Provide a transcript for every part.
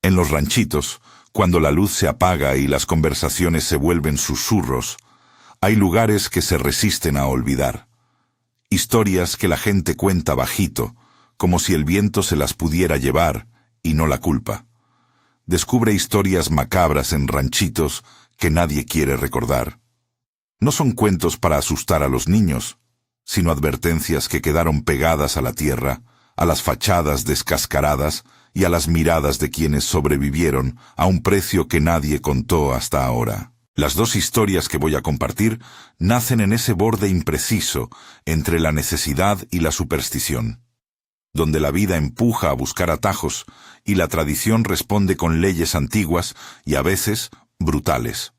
En los ranchitos, cuando la luz se apaga y las conversaciones se vuelven susurros, hay lugares que se resisten a olvidar. Historias que la gente cuenta bajito, como si el viento se las pudiera llevar y no la culpa. Descubre historias macabras en ranchitos que nadie quiere recordar. No son cuentos para asustar a los niños, sino advertencias que quedaron pegadas a la tierra, a las fachadas descascaradas y a las miradas de quienes sobrevivieron a un precio que nadie contó hasta ahora. Las dos historias que voy a compartir nacen en ese borde impreciso entre la necesidad y la superstición, donde la vida empuja a buscar atajos y la tradición responde con leyes antiguas y a veces brutales.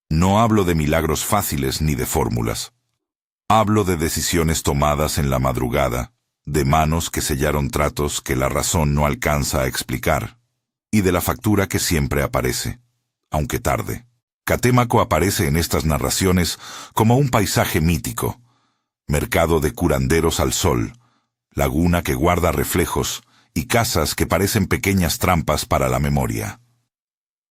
No hablo de milagros fáciles ni de fórmulas. Hablo de decisiones tomadas en la madrugada, de manos que sellaron tratos que la razón no alcanza a explicar, y de la factura que siempre aparece, aunque tarde. Catemaco aparece en estas narraciones como un paisaje mítico, mercado de curanderos al sol, laguna que guarda reflejos y casas que parecen pequeñas trampas para la memoria.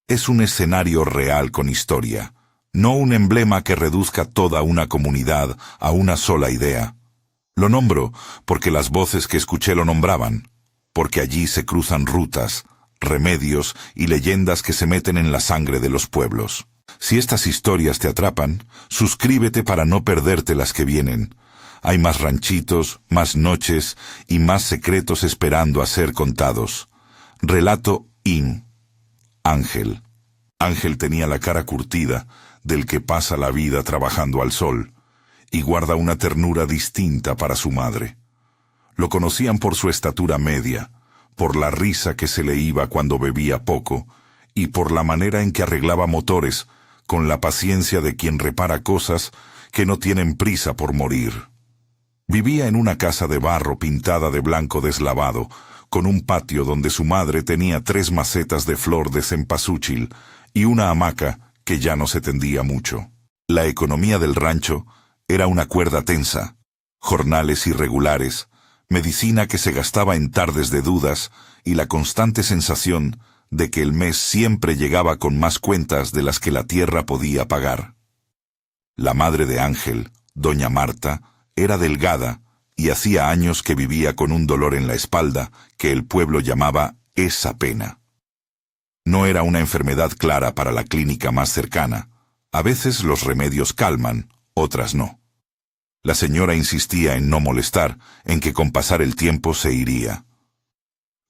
Es un escenario real con historia, no un emblema que reduzca toda una comunidad a una sola idea. Lo nombro porque las voces que escuché lo nombraban, porque allí se cruzan rutas, remedios y leyendas que se meten en la sangre de los pueblos. Si estas historias te atrapan, suscríbete para no perderte las que vienen. Hay más ranchitos, más noches y más secretos esperando a ser contados. Relato IN. Ángel. Ángel tenía la cara curtida, del que pasa la vida trabajando al sol, y guarda una ternura distinta para su madre. Lo conocían por su estatura media, por la risa que se le iba cuando bebía poco, y por la manera en que arreglaba motores, con la paciencia de quien repara cosas que no tienen prisa por morir. Vivía en una casa de barro pintada de blanco deslavado, con un patio donde su madre tenía 3 macetas de flor de cempasúchil y una hamaca que ya no se tendía mucho. La economía del rancho era una cuerda tensa, jornales irregulares, medicina que se gastaba en tardes de dudas y la constante sensación de que el mes siempre llegaba con más cuentas de las que la tierra podía pagar. La madre de Ángel, doña Marta, era delgada y hacía años que vivía con un dolor en la espalda que el pueblo llamaba esa pena. No era una enfermedad clara para la clínica más cercana. A veces los remedios calman, otras no. La señora insistía en no molestar, en que con pasar el tiempo se iría.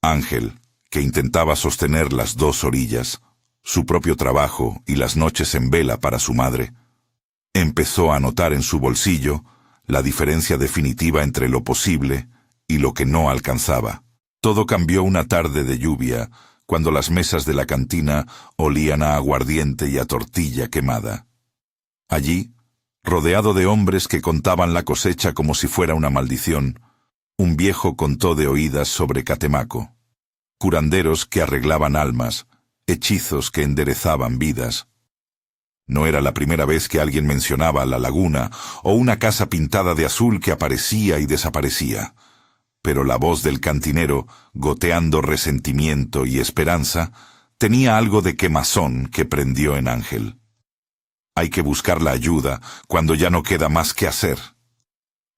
Ángel, que intentaba sostener las 2 orillas, su propio trabajo y las noches en vela para su madre, empezó a notar en su bolsillo la diferencia definitiva entre lo posible y lo que no alcanzaba. Todo cambió una tarde de lluvia, cuando las mesas de la cantina olían a aguardiente y a tortilla quemada. Allí, rodeado de hombres que contaban la cosecha como si fuera una maldición, un viejo contó de oídas sobre Catemaco. Curanderos que arreglaban almas, hechizos que enderezaban vidas. No era la primera vez que alguien mencionaba la laguna o una casa pintada de azul que aparecía y desaparecía, pero la voz del cantinero, goteando resentimiento y esperanza, tenía algo de quemazón que prendió en Ángel. Hay que buscar la ayuda cuando ya no queda más que hacer,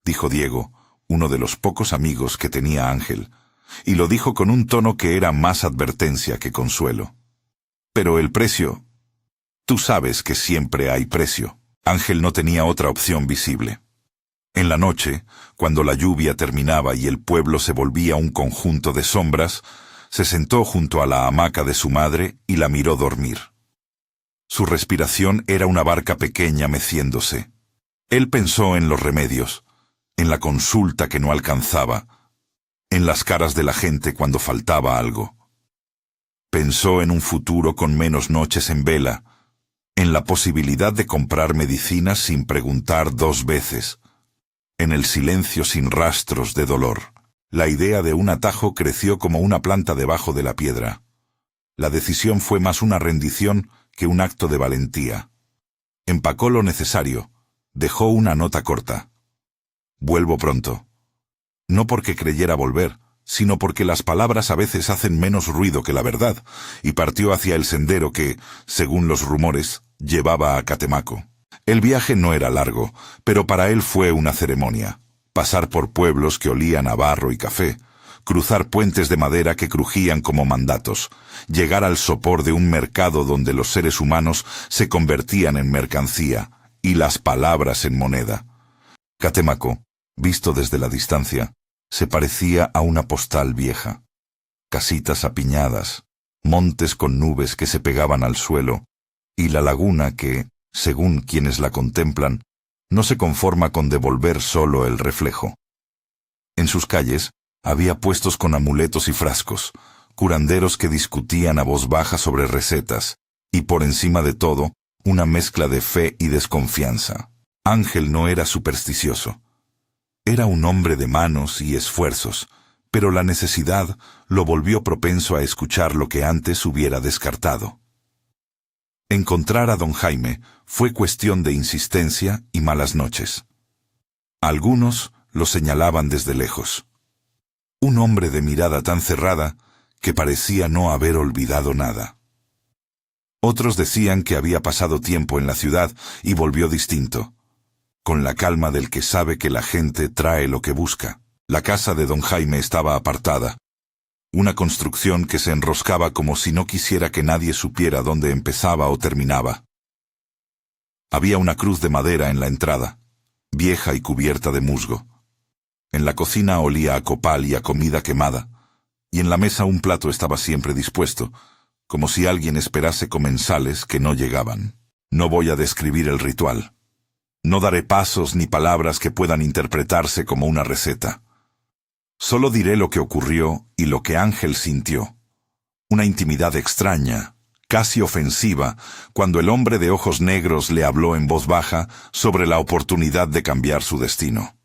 dijo Diego, uno de los pocos amigos que tenía Ángel, y lo dijo con un tono que era más advertencia que consuelo. Pero el precio... Tú sabes que siempre hay precio. Ángel no tenía otra opción visible. En la noche, cuando la lluvia terminaba y el pueblo se volvía un conjunto de sombras, se sentó junto a la hamaca de su madre y la miró dormir. Su respiración era una barca pequeña meciéndose. Él pensó en los remedios, en la consulta que no alcanzaba, en las caras de la gente cuando faltaba algo. Pensó en un futuro con menos noches en vela, en la posibilidad de comprar medicinas sin preguntar 2 veces, en el silencio sin rastros de dolor. La idea de un atajo creció como una planta debajo de la piedra. La decisión fue más una rendición que un acto de valentía. Empacó lo necesario, dejó una nota corta. Vuelvo pronto. No porque creyera volver, sino porque las palabras a veces hacen menos ruido que la verdad, y partió hacia el sendero que, según los rumores, llevaba a Catemaco. El viaje no era largo, pero para él fue una ceremonia. Pasar por pueblos que olían a barro y café, cruzar puentes de madera que crujían como mandatos, llegar al sopor de un mercado donde los seres humanos se convertían en mercancía y las palabras en moneda. Catemaco, visto desde la distancia, se parecía a una postal vieja. Casitas apiñadas, montes con nubes que se pegaban al suelo, y la laguna que, según quienes la contemplan, no se conforma con devolver solo el reflejo. En sus calles había puestos con amuletos y frascos, curanderos que discutían a voz baja sobre recetas, y por encima de todo, una mezcla de fe y desconfianza. Ángel no era supersticioso. Era un hombre de manos y esfuerzos, pero la necesidad lo volvió propenso a escuchar lo que antes hubiera descartado. Encontrar a don Jaime fue cuestión de insistencia y malas noches. Algunos lo señalaban desde lejos. Un hombre de mirada tan cerrada que parecía no haber olvidado nada. Otros decían que había pasado tiempo en la ciudad y volvió distinto, con la calma del que sabe que la gente trae lo que busca. La casa de don Jaime estaba apartada, una construcción que se enroscaba como si no quisiera que nadie supiera dónde empezaba o terminaba. Había una cruz de madera en la entrada, vieja y cubierta de musgo. En la cocina olía a copal y a comida quemada, y en la mesa un plato estaba siempre dispuesto, como si alguien esperase comensales que no llegaban. No voy a describir el ritual. No daré pasos ni palabras que puedan interpretarse como una receta. Solo diré lo que ocurrió y lo que Ángel sintió. Una intimidad extraña, casi ofensiva, cuando el hombre de ojos negros le habló en voz baja sobre la oportunidad de cambiar su destino.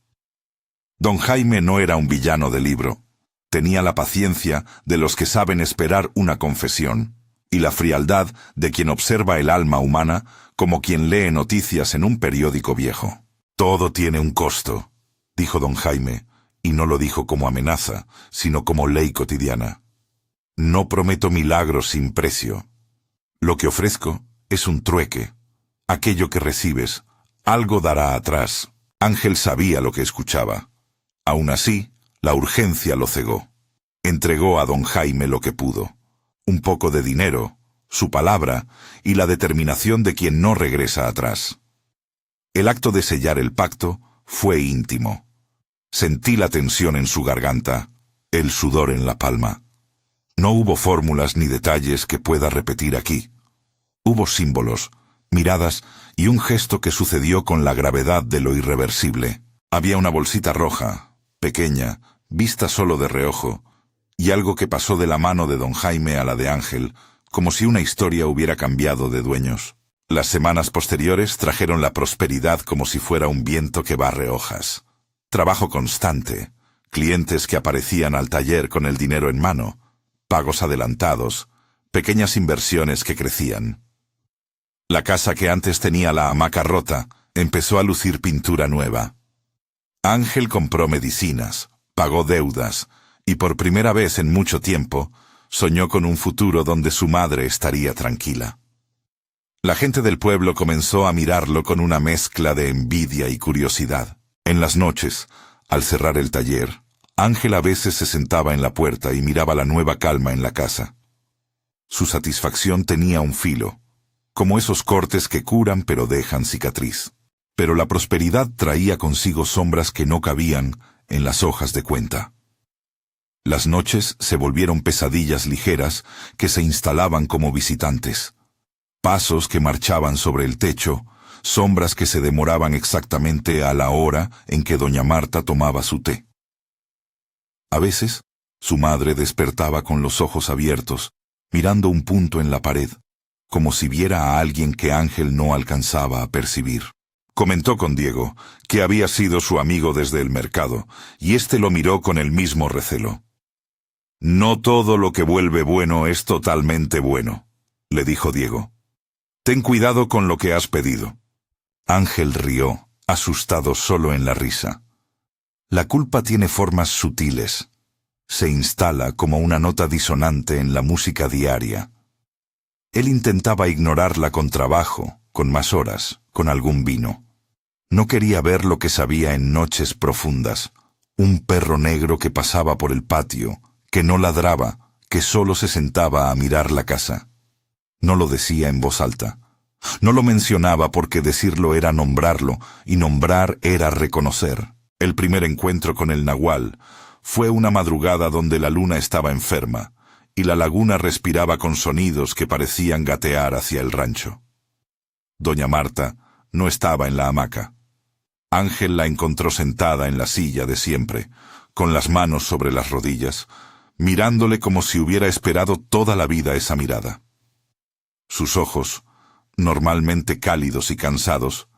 Don Jaime no era un villano de libro. Tenía la paciencia de los que saben esperar una confesión, y la frialdad de quien observa el alma humana como quien lee noticias en un periódico viejo. Todo tiene un costo, dijo don Jaime, y no lo dijo como amenaza, sino como ley cotidiana. No prometo milagros sin precio. Lo que ofrezco es un trueque. Aquello que recibes, algo dará atrás. Ángel sabía lo que escuchaba. Aún así, la urgencia lo cegó. Entregó a don Jaime lo que pudo. Un poco de dinero, su palabra y la determinación de quien no regresa atrás. El acto de sellar el pacto fue íntimo. Sentí la tensión en su garganta, el sudor en la palma. No hubo fórmulas ni detalles que pueda repetir aquí. Hubo símbolos, miradas y un gesto que sucedió con la gravedad de lo irreversible. Había una bolsita roja, pequeña, vista solo de reojo, y algo que pasó de la mano de don Jaime a la de Ángel, como si una historia hubiera cambiado de dueños. Las semanas posteriores trajeron la prosperidad como si fuera un viento que barre hojas. Trabajo constante, clientes que aparecían al taller con el dinero en mano, pagos adelantados, pequeñas inversiones que crecían. La casa que antes tenía la hamaca rota empezó a lucir pintura nueva. Ángel compró medicinas, pagó deudas, y por primera vez en mucho tiempo soñó con un futuro donde su madre estaría tranquila. La gente del pueblo comenzó a mirarlo con una mezcla de envidia y curiosidad. En las noches, al cerrar el taller, Ángel a veces se sentaba en la puerta y miraba la nueva calma en la casa. Su satisfacción tenía un filo, como esos cortes que curan pero dejan cicatriz. Pero la prosperidad traía consigo sombras que no cabían en las hojas de cuenta. Las noches se volvieron pesadillas ligeras que se instalaban como visitantes. Pasos que marchaban sobre el techo, sombras que se demoraban exactamente a la hora en que doña Marta tomaba su té. A veces, su madre despertaba con los ojos abiertos, mirando un punto en la pared, como si viera a alguien que Ángel no alcanzaba a percibir. Comentó con Diego que había sido su amigo desde el mercado, y éste lo miró con el mismo recelo. «No todo lo que vuelve bueno es totalmente bueno», le dijo Diego. «Ten cuidado con lo que has pedido». Ángel rió, asustado solo en la risa. La culpa tiene formas sutiles. se instala como una nota disonante en la música diaria. Él intentaba ignorarla con trabajo, con más horas, con algún vino. No quería ver lo que sabía en noches profundas. Un perro negro que pasaba por el patio, que no ladraba, que solo se sentaba a mirar la casa. No lo decía en voz alta. No lo mencionaba porque decirlo era nombrarlo, y nombrar era reconocer. El primer encuentro con el nahual fue una madrugada donde la luna estaba enferma, y la laguna respiraba con sonidos que parecían gatear hacia el rancho. Doña Marta no estaba en la hamaca. Ángel la encontró sentada en la silla de siempre, con las manos sobre las rodillas, mirándole como si hubiera esperado toda la vida esa mirada. Sus ojos, normalmente cálidos y cansados,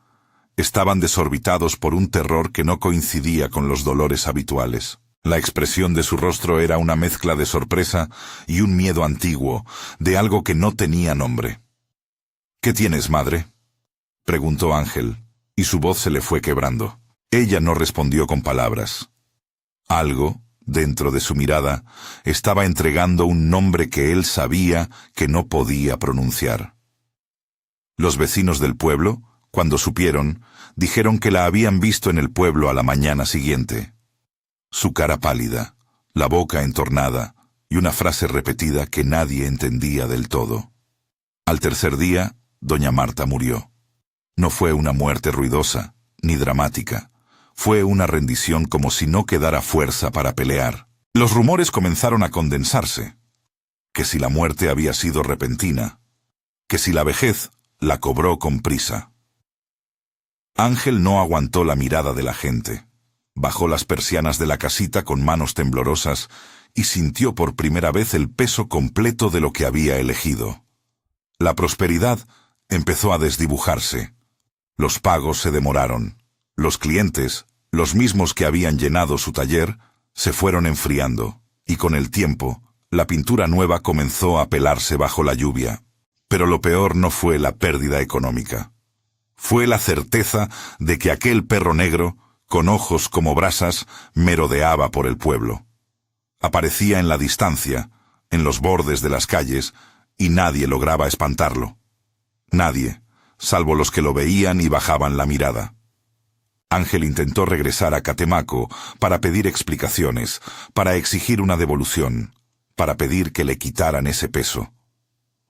estaban desorbitados por un terror que no coincidía con los dolores habituales. La expresión de su rostro era una mezcla de sorpresa y un miedo antiguo, de algo que no tenía nombre. «¿Qué tienes, madre?», preguntó Ángel, y su voz se le fue quebrando. Ella no respondió con palabras. Algo, dentro de su mirada, estaba entregando un nombre que él sabía que no podía pronunciar. Los vecinos del pueblo, cuando supieron, dijeron que la habían visto en el pueblo a la mañana siguiente. Su cara pálida, la boca entornada y una frase repetida que nadie entendía del todo. Al tercer día, doña Marta murió. No fue una muerte ruidosa, ni dramática. Fue una rendición como si no quedara fuerza para pelear. Los rumores comenzaron a condensarse. Que si la muerte había sido repentina, que si la vejez la cobró con prisa. Ángel no aguantó la mirada de la gente. Bajó las persianas de la casita con manos temblorosas y sintió por primera vez el peso completo de lo que había elegido. La prosperidad empezó a desdibujarse. Los pagos se demoraron. Los clientes, los mismos que habían llenado su taller, se fueron enfriando, y con el tiempo, la pintura nueva comenzó a pelarse bajo la lluvia. Pero lo peor no fue la pérdida económica. Fue la certeza de que aquel perro negro, con ojos como brasas, merodeaba por el pueblo. Aparecía en la distancia, en los bordes de las calles, y nadie lograba espantarlo. Nadie, salvo los que lo veían y bajaban la mirada. Ángel intentó regresar a Catemaco para pedir explicaciones, para exigir una devolución, para pedir que le quitaran ese peso.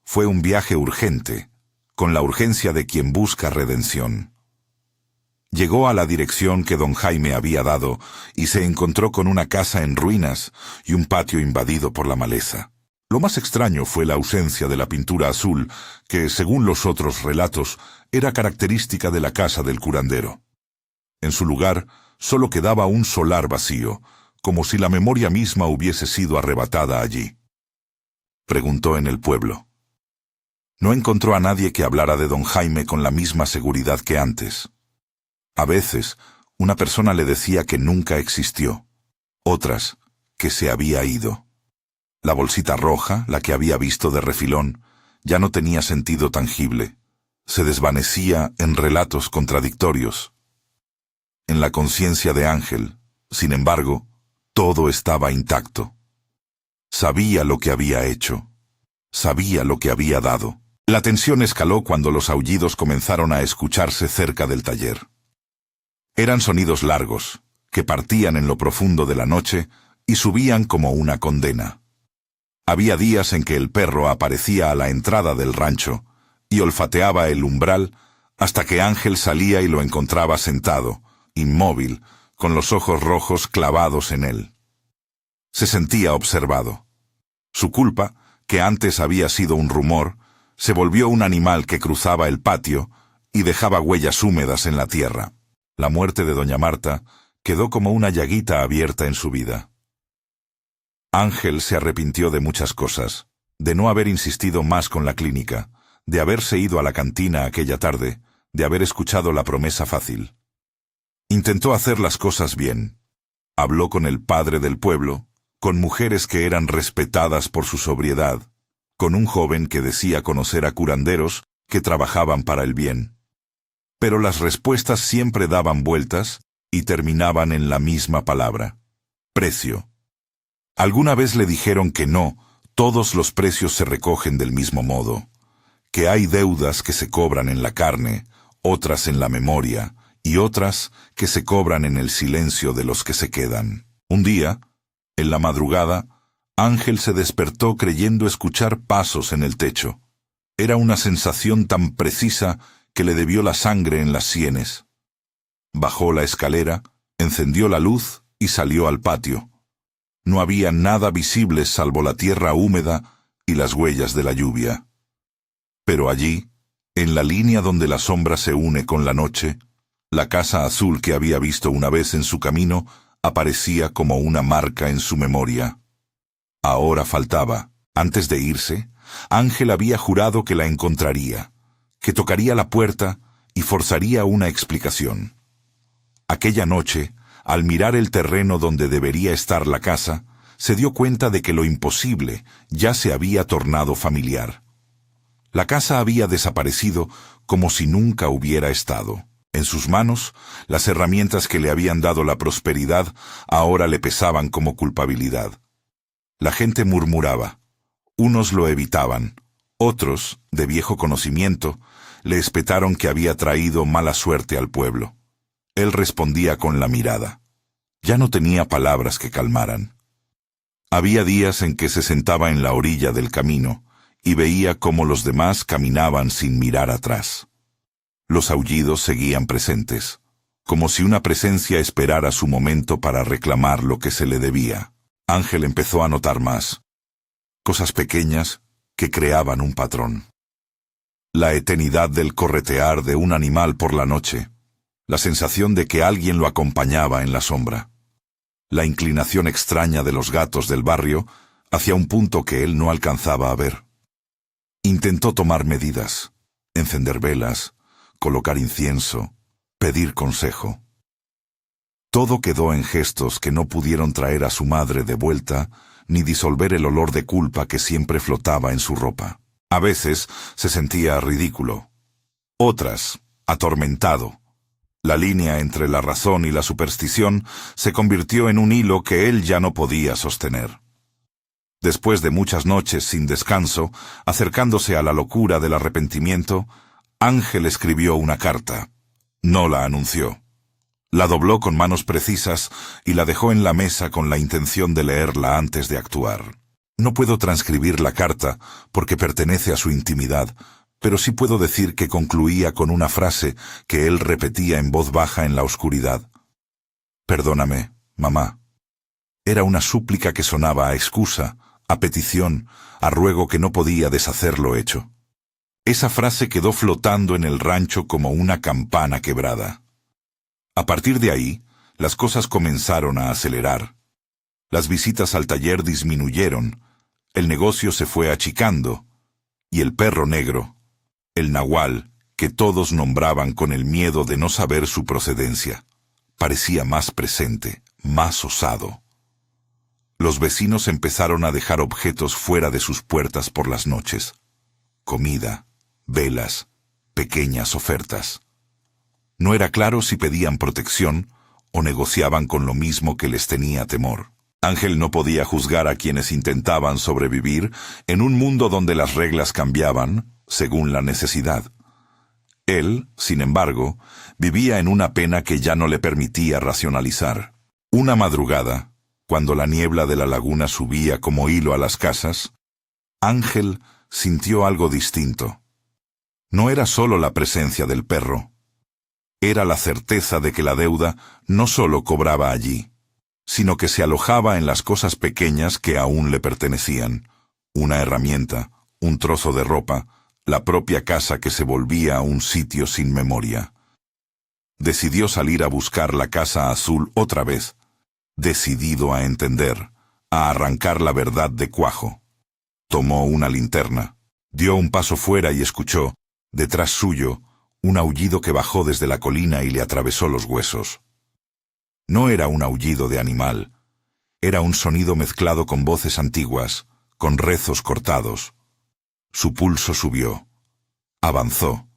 Fue un viaje urgente, con la urgencia de quien busca redención. Llegó a la dirección que don Jaime había dado y se encontró con una casa en ruinas y un patio invadido por la maleza. Lo más extraño fue la ausencia de la pintura azul, que, según los otros relatos, era característica de la casa del curandero. En su lugar, solo quedaba un solar vacío, como si la memoria misma hubiese sido arrebatada allí. Preguntó en el pueblo. No encontró a nadie que hablara de don Jaime con la misma seguridad que antes. A veces, una persona le decía que nunca existió, otras, que se había ido. La bolsita roja, la que había visto de refilón, ya no tenía sentido tangible. Se desvanecía en relatos contradictorios. En la conciencia de Ángel, sin embargo, todo estaba intacto. Sabía lo que había hecho. Sabía lo que había dado. La tensión escaló cuando los aullidos comenzaron a escucharse cerca del taller. Eran sonidos largos, que partían en lo profundo de la noche y subían como una condena. Había días en que el perro aparecía a la entrada del rancho y olfateaba el umbral hasta que Ángel salía y lo encontraba sentado, inmóvil, con los ojos rojos clavados en él. Se sentía observado. Su culpa, que antes había sido un rumor, se volvió un animal que cruzaba el patio y dejaba huellas húmedas en la tierra. La muerte de doña Marta quedó como una llaguita abierta en su vida. Ángel se arrepintió de muchas cosas, de no haber insistido más con la clínica, de haberse ido a la cantina aquella tarde, de haber escuchado la promesa fácil. Intentó hacer las cosas bien. Habló con el padre del pueblo, con mujeres que eran respetadas por su sobriedad, con un joven que decía conocer a curanderos que trabajaban para el bien. Pero las respuestas siempre daban vueltas y terminaban en la misma palabra: precio. Alguna vez le dijeron que no, todos los precios se recogen del mismo modo, que hay deudas que se cobran en la carne, otras en la memoria, y otras que se cobran en el silencio de los que se quedan. Un día, en la madrugada, Ángel se despertó creyendo escuchar pasos en el techo. Era una sensación tan precisa que le debió la sangre en las sienes. Bajó la escalera, encendió la luz y salió al patio. No había nada visible salvo la tierra húmeda y las huellas de la lluvia. Pero allí, en la línea donde la sombra se une con la noche, la casa azul que había visto una vez en su camino aparecía como una marca en su memoria. Ahora faltaba. Antes de irse, Ángel había jurado que la encontraría, que tocaría la puerta y forzaría una explicación. Aquella noche, al mirar el terreno donde debería estar la casa, se dio cuenta de que lo imposible ya se había tornado familiar. La casa había desaparecido como si nunca hubiera estado. En sus manos, las herramientas que le habían dado la prosperidad ahora le pesaban como culpabilidad. La gente murmuraba. Unos lo evitaban. Otros, de viejo conocimiento, le espetaron que había traído mala suerte al pueblo. Él respondía con la mirada. Ya no tenía palabras que calmaran. Había días en que se sentaba en la orilla del camino y veía cómo los demás caminaban sin mirar atrás. Los aullidos seguían presentes, como si una presencia esperara su momento para reclamar lo que se le debía. Ángel empezó a notar más. Cosas pequeñas que creaban un patrón. La eternidad del corretear de un animal por la noche. La sensación de que alguien lo acompañaba en la sombra. La inclinación extraña de los gatos del barrio hacia un punto que él no alcanzaba a ver. Intentó tomar medidas, encender velas, colocar incienso, pedir consejo. Todo quedó en gestos que no pudieron traer a su madre de vuelta ni disolver el olor de culpa que siempre flotaba en su ropa. A veces se sentía ridículo, otras, atormentado. La línea entre la razón y la superstición se convirtió en un hilo que él ya no podía sostener. Después de muchas noches sin descanso, acercándose a la locura del arrepentimiento, Ángel escribió una carta. No la anunció. La dobló con manos precisas y la dejó en la mesa con la intención de leerla antes de actuar. No puedo transcribir la carta porque pertenece a su intimidad, pero sí puedo decir que concluía con una frase que él repetía en voz baja en la oscuridad. «Perdóname, mamá». Era una súplica que sonaba a excusa, a petición, a ruego que no podía deshacer lo hecho. Esa frase quedó flotando en el rancho como una campana quebrada. A partir de ahí, las cosas comenzaron a acelerar. Las visitas al taller disminuyeron, el negocio se fue achicando, y el perro negro, el nahual, que todos nombraban con el miedo de no saber su procedencia, parecía más presente, más osado. Los vecinos empezaron a dejar objetos fuera de sus puertas por las noches. Comida, velas, pequeñas ofertas. No era claro si pedían protección o negociaban con lo mismo que les tenía temor. Ángel no podía juzgar a quienes intentaban sobrevivir en un mundo donde las reglas cambiaban según la necesidad. Él, sin embargo, vivía en una pena que ya no le permitía racionalizar. Una madrugada, cuando la niebla de la laguna subía como hilo a las casas, Ángel sintió algo distinto. No era solo la presencia del perro. Era la certeza de que la deuda no solo cobraba allí, sino que se alojaba en las cosas pequeñas que aún le pertenecían. Una herramienta, un trozo de ropa, la propia casa que se volvía un sitio sin memoria. Decidió salir a buscar la casa azul otra vez, decidido a entender, a arrancar la verdad de cuajo. Tomó una linterna, dio un paso fuera y escuchó, detrás suyo, un aullido que bajó desde la colina y le atravesó los huesos. No era un aullido de animal, era un sonido mezclado con voces antiguas, con rezos cortados. Su pulso subió. Avanzó.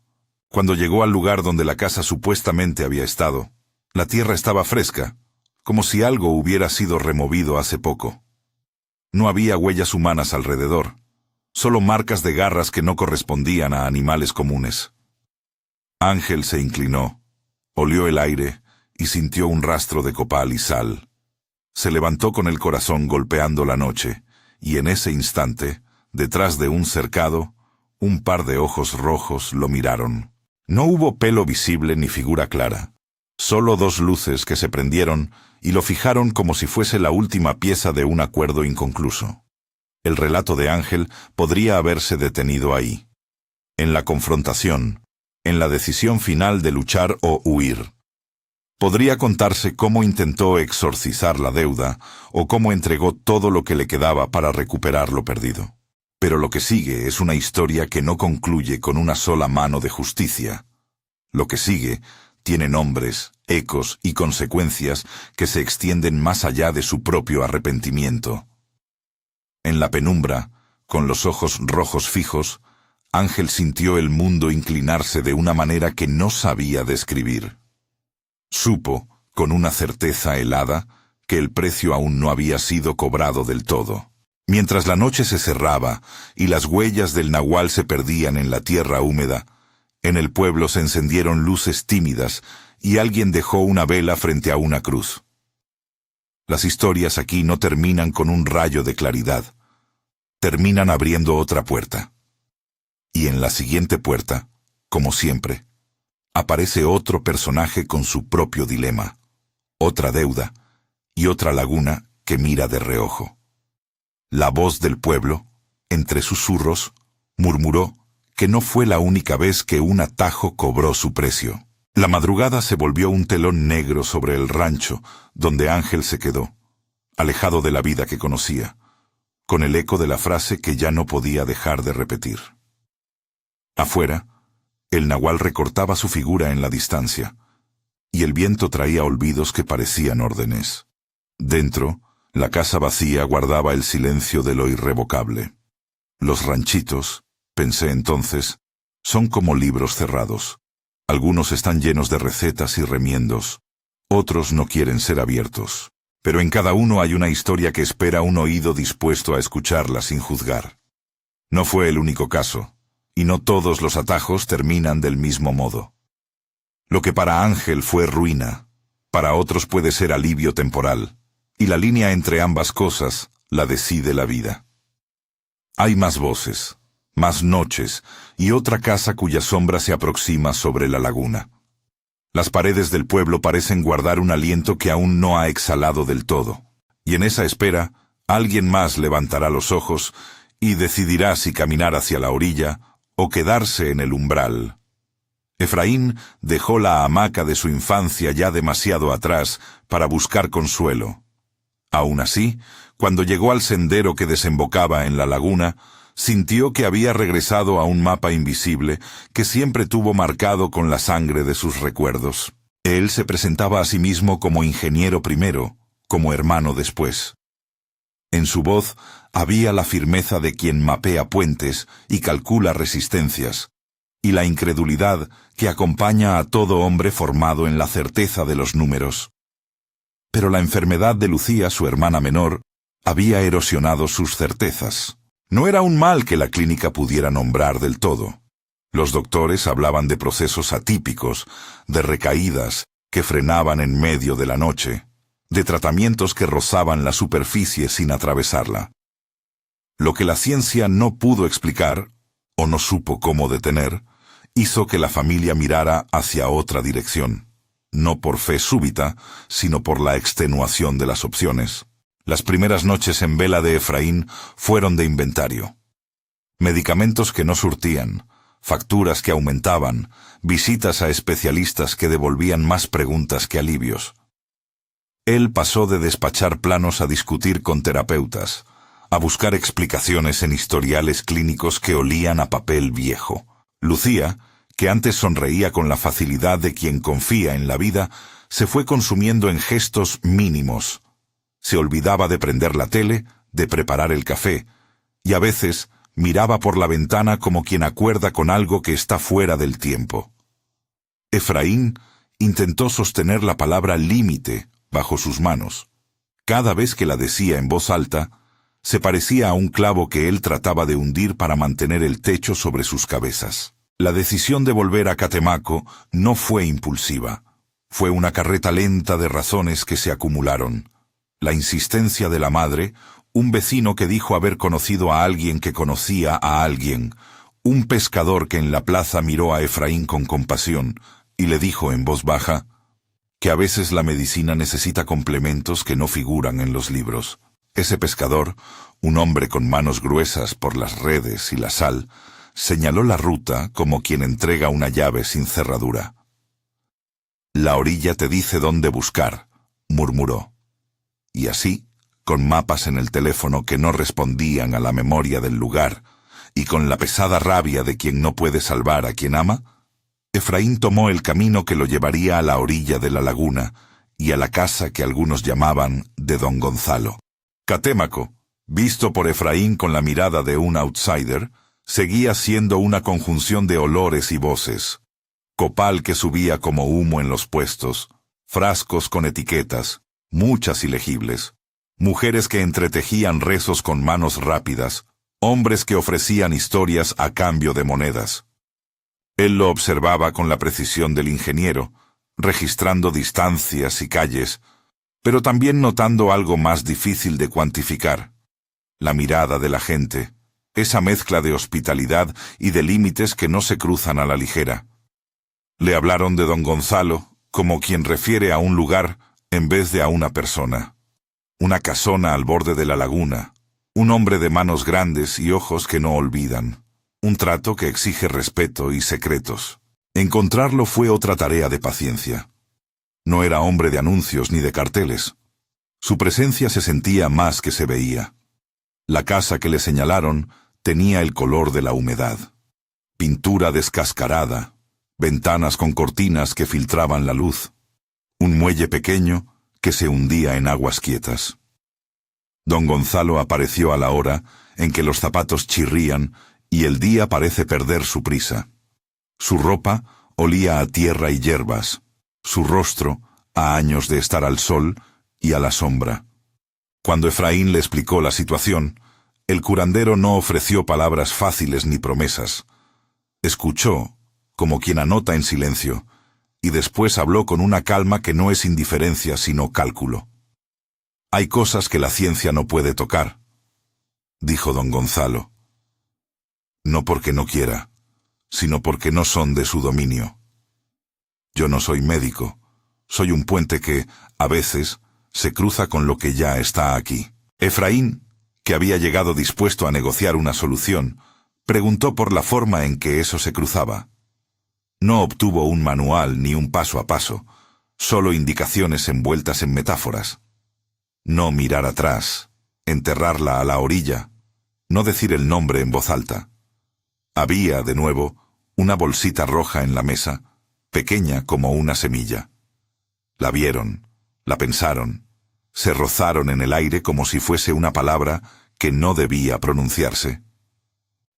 Cuando llegó al lugar donde la casa supuestamente había estado, la tierra estaba fresca, como si algo hubiera sido removido hace poco. No había huellas humanas alrededor, solo marcas de garras que no correspondían a animales comunes. Ángel se inclinó, olió el aire y sintió un rastro de copal y sal. Se levantó con el corazón golpeando la noche, y en ese instante, detrás de un cercado, un par de ojos rojos lo miraron. No hubo pelo visible ni figura clara, solo dos luces que se prendieron y lo fijaron como si fuese la última pieza de un acuerdo inconcluso. El relato de Ángel podría haberse detenido ahí, en la confrontación, en la decisión final de luchar o huir. Podría contarse cómo intentó exorcizar la deuda o cómo entregó todo lo que le quedaba para recuperar lo perdido. Pero lo que sigue es una historia que no concluye con una sola mano de justicia. Lo que sigue tiene nombres, ecos y consecuencias que se extienden más allá de su propio arrepentimiento. En la penumbra, con los ojos rojos fijos, Ángel sintió el mundo inclinarse de una manera que no sabía describir. Supo, con una certeza helada, que el precio aún no había sido cobrado del todo. Mientras la noche se cerraba y las huellas del nahual se perdían en la tierra húmeda, en el pueblo se encendieron luces tímidas y alguien dejó una vela frente a una cruz. Las historias aquí no terminan con un rayo de claridad. Terminan abriendo otra puerta. Y en la siguiente puerta, como siempre, aparece otro personaje con su propio dilema, otra deuda y otra laguna que mira de reojo. La voz del pueblo, entre susurros, murmuró que no fue la única vez que un atajo cobró su precio. La madrugada se volvió un telón negro sobre el rancho donde Ángel se quedó, alejado de la vida que conocía, con el eco de la frase que ya no podía dejar de repetir. Afuera, el nahual recortaba su figura en la distancia, y el viento traía olvidos que parecían órdenes. Dentro, la casa vacía guardaba el silencio de lo irrevocable. Los ranchitos, pensé entonces, son como libros cerrados. Algunos están llenos de recetas y remiendos, otros no quieren ser abiertos. Pero en cada uno hay una historia que espera un oído dispuesto a escucharla sin juzgar. No fue el único caso. Y no todos los atajos terminan del mismo modo. Lo que para Ángel fue ruina, para otros puede ser alivio temporal, y la línea entre ambas cosas la decide la vida. Hay más voces, más noches, y otra casa cuya sombra se aproxima sobre la laguna. Las paredes del pueblo parecen guardar un aliento que aún no ha exhalado del todo, y en esa espera, alguien más levantará los ojos y decidirá si caminar hacia la orilla o quedarse en el umbral. Efraín dejó la hamaca de su infancia ya demasiado atrás para buscar consuelo. Aún así, cuando llegó al sendero que desembocaba en la laguna, sintió que había regresado a un mapa invisible que siempre tuvo marcado con la sangre de sus recuerdos. Él se presentaba a sí mismo como ingeniero primero, como hermano después. En su voz había la firmeza de quien mapea puentes y calcula resistencias, y la incredulidad que acompaña a todo hombre formado en la certeza de los números. Pero la enfermedad de Lucía, su hermana menor, había erosionado sus certezas. No era un mal que la clínica pudiera nombrar del todo. Los doctores hablaban de procesos atípicos, de recaídas que frenaban en medio de la noche, de tratamientos que rozaban la superficie sin atravesarla. Lo que la ciencia no pudo explicar, o no supo cómo detener, hizo que la familia mirara hacia otra dirección, no por fe súbita, sino por la extenuación de las opciones. Las primeras noches en vela de Efraín fueron de inventario. Medicamentos que no surtían, facturas que aumentaban, visitas a especialistas que devolvían más preguntas que alivios. Él pasó de despachar planos a discutir con terapeutas, a buscar explicaciones en historiales clínicos que olían a papel viejo. Lucía, que antes sonreía con la facilidad de quien confía en la vida, se fue consumiendo en gestos mínimos. Se olvidaba de prender la tele, de preparar el café, y a veces miraba por la ventana como quien acuerda con algo que está fuera del tiempo. Efraín intentó sostener la palabra límite bajo sus manos. Cada vez que la decía en voz alta, Se parecía a un clavo que él trataba de hundir para mantener el techo sobre sus cabezas. La decisión de volver a Catemaco no fue impulsiva. Fue una carreta lenta de razones que se acumularon. La insistencia de la madre, un vecino que dijo haber conocido a alguien que conocía a alguien, un pescador que en la plaza miró a Efraín con compasión y le dijo en voz baja que a veces la medicina necesita complementos que no figuran en los libros. Ese pescador, un hombre con manos gruesas por las redes y la sal, señaló la ruta como quien entrega una llave sin cerradura. «La orilla te dice dónde buscar», murmuró. Y así, con mapas en el teléfono que no respondían a la memoria del lugar, y con la pesada rabia de quien no puede salvar a quien ama, Efraín tomó el camino que lo llevaría a la orilla de la laguna y a la casa que algunos llamaban de Don Gonzalo. Catemaco, visto por Efraín con la mirada de un outsider, seguía siendo una conjunción de olores y voces. Copal que subía como humo en los puestos, frascos con etiquetas, muchas ilegibles, mujeres que entretejían rezos con manos rápidas, hombres que ofrecían historias a cambio de monedas. Él lo observaba con la precisión del ingeniero, registrando distancias y calles, pero también notando algo más difícil de cuantificar: la mirada de la gente, esa mezcla de hospitalidad y de límites que no se cruzan a la ligera. Le hablaron de Don Gonzalo como quien refiere a un lugar en vez de a una persona. Una casona al borde de la laguna, un hombre de manos grandes y ojos que no olvidan, un trato que exige respeto y secretos. Encontrarlo fue otra tarea de paciencia. No era hombre de anuncios ni de carteles. Su presencia se sentía más que se veía. La casa que le señalaron tenía el color de la humedad. Pintura descascarada, ventanas con cortinas que filtraban la luz, un muelle pequeño que se hundía en aguas quietas. Don Gonzalo apareció a la hora en que los zapatos chirrían y el día parece perder su prisa. Su ropa olía a tierra y hierbas, su rostro a años de estar al sol y a la sombra. Cuando Efraín le explicó la situación, el curandero no ofreció palabras fáciles ni promesas. Escuchó, como quien anota en silencio, y después habló con una calma que no es indiferencia sino cálculo. «Hay cosas que la ciencia no puede tocar», dijo don Gonzalo. «No porque no quiera, sino porque no son de su dominio. Yo no soy médico, soy un puente que, a veces, se cruza con lo que ya está aquí». Efraín, que había llegado dispuesto a negociar una solución, preguntó por la forma en que eso se cruzaba. No obtuvo un manual ni un paso a paso, solo indicaciones envueltas en metáforas. No mirar atrás, enterrarla a la orilla, no decir el nombre en voz alta. Había, de nuevo, una bolsita roja en la mesa, pequeña como una semilla. La vieron, la pensaron, se rozaron en el aire como si fuese una palabra que no debía pronunciarse.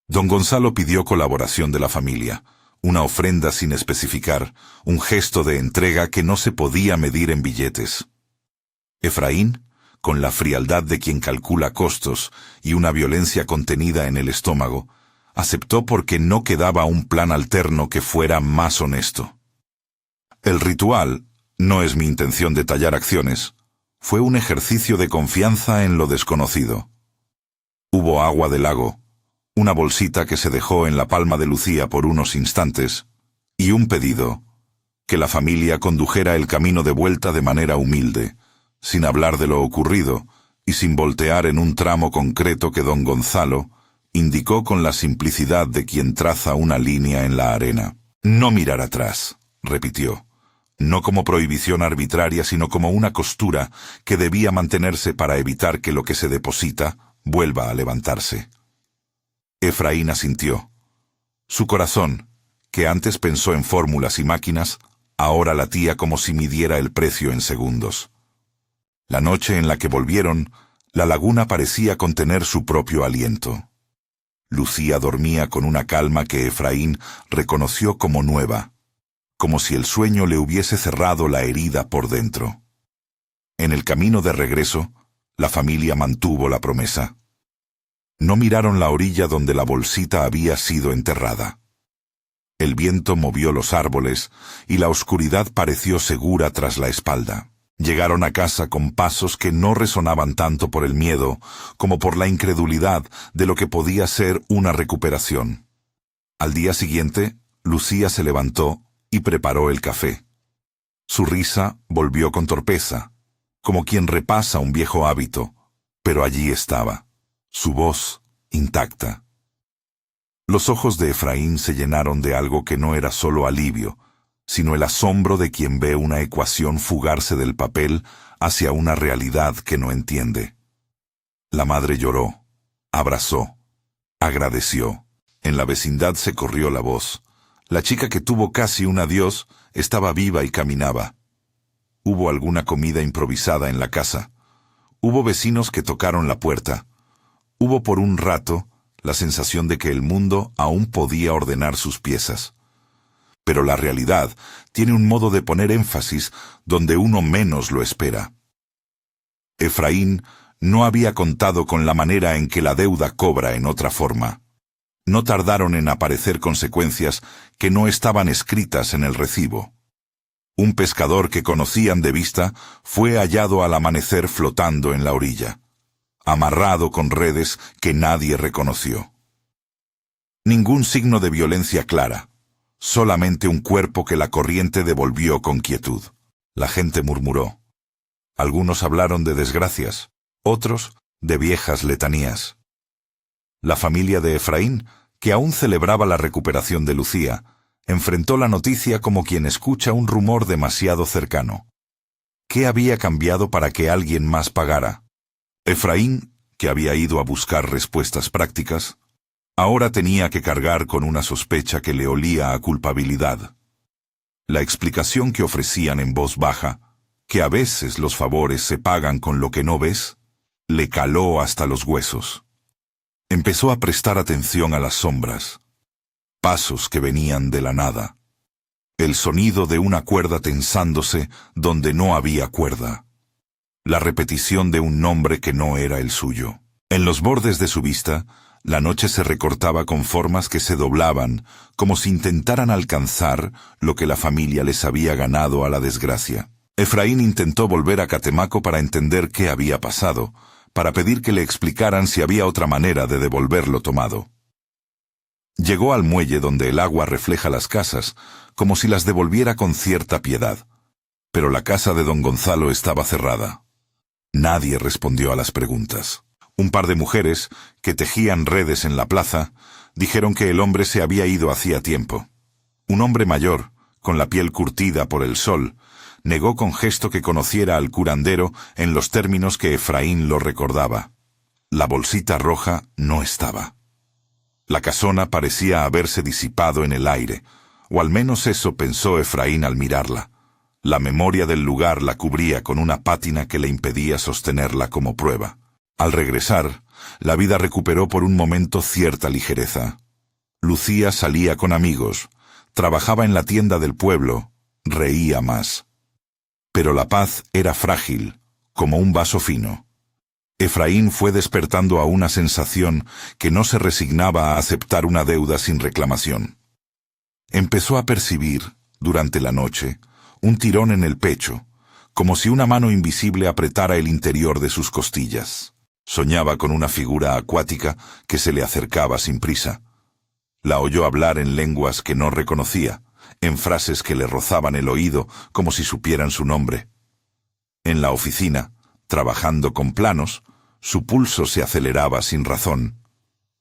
Don Gonzalo pidió colaboración de la familia, una ofrenda sin especificar, un gesto de entrega que no se podía medir en billetes. Efraín, con la frialdad de quien calcula costos y una violencia contenida en el estómago, aceptó porque no quedaba un plan alterno que fuera más honesto. El ritual, no es mi intención detallar acciones, fue un ejercicio de confianza en lo desconocido. Hubo agua del lago, una bolsita que se dejó en la palma de Lucía por unos instantes, y un pedido: que la familia condujera el camino de vuelta de manera humilde, sin hablar de lo ocurrido y sin voltear en un tramo concreto que don Gonzalo indicó con la simplicidad de quien traza una línea en la arena. «No mirar atrás», repitió, no como prohibición arbitraria, sino como una costura que debía mantenerse para evitar que lo que se deposita vuelva a levantarse. Efraín asintió. Su corazón, que antes pensó en fórmulas y máquinas, ahora latía como si midiera el precio en segundos. La noche en la que volvieron, la laguna parecía contener su propio aliento. Lucía dormía con una calma que Efraín reconoció como nueva, como si el sueño le hubiese cerrado la herida por dentro. En el camino de regreso, la familia mantuvo la promesa. No miraron la orilla donde la bolsita había sido enterrada. El viento movió los árboles y la oscuridad pareció segura tras la espalda. Llegaron a casa con pasos que no resonaban tanto por el miedo como por la incredulidad de lo que podía ser una recuperación. Al día siguiente, Lucía se levantó y preparó el café. Su risa volvió con torpeza, como quien repasa un viejo hábito, pero allí estaba, su voz intacta. Los ojos de Efraín se llenaron de algo que no era solo alivio, sino el asombro de quien ve una ecuación fugarse del papel hacia una realidad que no entiende. La madre lloró, abrazó, agradeció. En la vecindad se corrió la voz. La chica que tuvo casi un adiós estaba viva y caminaba. Hubo alguna comida improvisada en la casa. Hubo vecinos que tocaron la puerta. Hubo por un rato la sensación de que el mundo aún podía ordenar sus piezas. Pero la realidad tiene un modo de poner énfasis donde uno menos lo espera. Efraín no había contado con la manera en que la deuda cobra en otra forma. No tardaron en aparecer consecuencias que no estaban escritas en el recibo. Un pescador que conocían de vista fue hallado al amanecer flotando en la orilla, amarrado con redes que nadie reconoció. Ningún signo de violencia clara, solamente un cuerpo que la corriente devolvió con quietud. La gente murmuró. Algunos hablaron de desgracias, otros de viejas letanías. La familia de Efraín, que aún celebraba la recuperación de Lucía, enfrentó la noticia como quien escucha un rumor demasiado cercano. ¿Qué había cambiado para que alguien más pagara? Efraín, que había ido a buscar respuestas prácticas, ahora tenía que cargar con una sospecha que le olía a culpabilidad. La explicación que ofrecían en voz baja, que a veces los favores se pagan con lo que no ves, le caló hasta los huesos. Empezó a prestar atención a las sombras, pasos que venían de la nada, el sonido de una cuerda tensándose donde no había cuerda, la repetición de un nombre que no era el suyo. En los bordes de su vista, la noche se recortaba con formas que se doblaban, como si intentaran alcanzar lo que la familia les había ganado a la desgracia. Efraín intentó volver a Catemaco para entender qué había pasado, para pedir que le explicaran si había otra manera de devolver lo tomado. Llegó al muelle donde el agua refleja las casas, como si las devolviera con cierta piedad. Pero la casa de don Gonzalo estaba cerrada. Nadie respondió a las preguntas. Un par de mujeres, que tejían redes en la plaza, dijeron que el hombre se había ido hacía tiempo. Un hombre mayor, con la piel curtida por el sol, negó con gesto que conociera al curandero en los términos que Efraín lo recordaba. La bolsita roja no estaba. La casona parecía haberse disipado en el aire, o al menos eso pensó Efraín al mirarla. La memoria del lugar la cubría con una pátina que le impedía sostenerla como prueba. Al regresar, la vida recuperó por un momento cierta ligereza. Lucía salía con amigos, trabajaba en la tienda del pueblo, reía más. Pero la paz era frágil, como un vaso fino. Efraín fue despertando a una sensación que no se resignaba a aceptar una deuda sin reclamación. Empezó a percibir, durante la noche, un tirón en el pecho, como si una mano invisible apretara el interior de sus costillas. Soñaba con una figura acuática que se le acercaba sin prisa. La oyó hablar en lenguas que no reconocía, en frases que le rozaban el oído como si supieran su nombre. En la oficina, trabajando con planos, su pulso se aceleraba sin razón.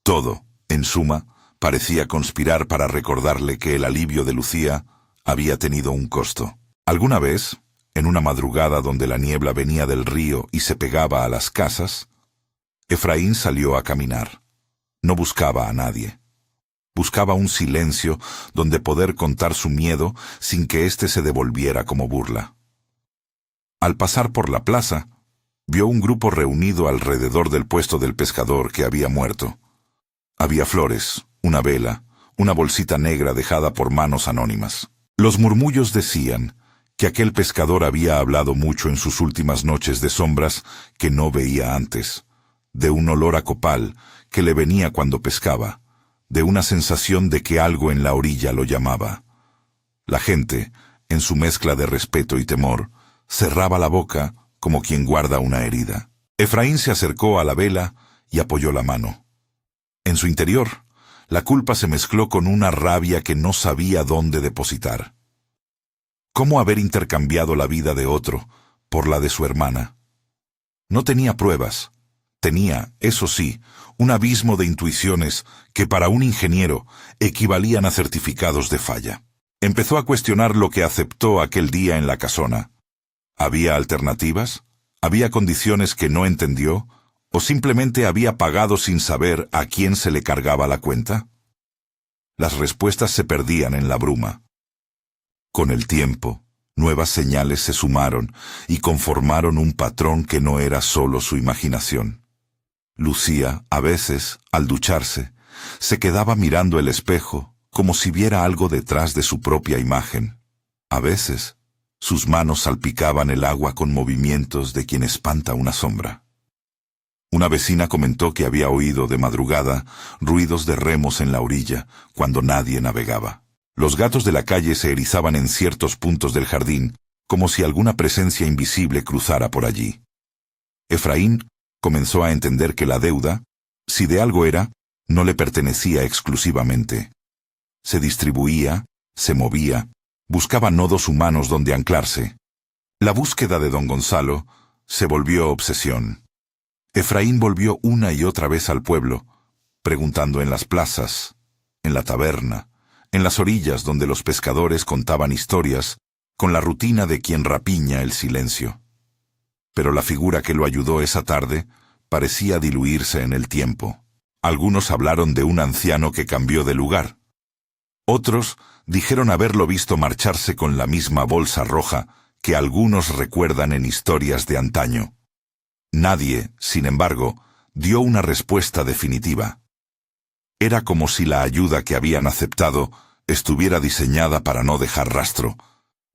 Todo, en suma, parecía conspirar para recordarle que el alivio de Lucía había tenido un costo. Alguna vez, en una madrugada donde la niebla venía del río y se pegaba a las casas, Efraín salió a caminar. No buscaba a nadie. Buscaba un silencio donde poder contar su miedo sin que éste se devolviera como burla. Al pasar por la plaza, vio un grupo reunido alrededor del puesto del pescador que había muerto. Había flores, una vela, una bolsita negra dejada por manos anónimas. Los murmullos decían que aquel pescador había hablado mucho en sus últimas noches de sombras que no veía antes, de un olor a copal que le venía cuando pescaba, de una sensación de que algo en la orilla lo llamaba. La gente, en su mezcla de respeto y temor, cerraba la boca como quien guarda una herida. Efraín se acercó a la vela y apoyó la mano. En su interior, la culpa se mezcló con una rabia que no sabía dónde depositar. ¿Cómo haber intercambiado la vida de otro por la de su hermana? No tenía pruebas. Tenía, eso sí, un abismo de intuiciones que para un ingeniero equivalían a certificados de falla. Empezó a cuestionar lo que aceptó aquel día en la casona. ¿Había alternativas? ¿Había condiciones que no entendió? ¿O simplemente había pagado sin saber a quién se le cargaba la cuenta? Las respuestas se perdían en la bruma. Con el tiempo, nuevas señales se sumaron y conformaron un patrón que no era solo su imaginación. Lucía, a veces, al ducharse, se quedaba mirando el espejo como si viera algo detrás de su propia imagen. A veces, sus manos salpicaban el agua con movimientos de quien espanta una sombra. Una vecina comentó que había oído de madrugada ruidos de remos en la orilla cuando nadie navegaba. Los gatos de la calle se erizaban en ciertos puntos del jardín, como si alguna presencia invisible cruzara por allí. Efraín comenzó a entender que la deuda, si de algo era, no le pertenecía exclusivamente. Se distribuía, se movía, buscaba nodos humanos donde anclarse. La búsqueda de don Gonzalo se volvió obsesión. Efraín volvió una y otra vez al pueblo, preguntando en las plazas, en la taberna, en las orillas donde los pescadores contaban historias, con la rutina de quien rapiña el silencio. Pero la figura que lo ayudó esa tarde parecía diluirse en el tiempo. Algunos hablaron de un anciano que cambió de lugar. Otros dijeron haberlo visto marcharse con la misma bolsa roja que algunos recuerdan en historias de antaño. Nadie, sin embargo, dio una respuesta definitiva. Era como si la ayuda que habían aceptado estuviera diseñada para no dejar rastro,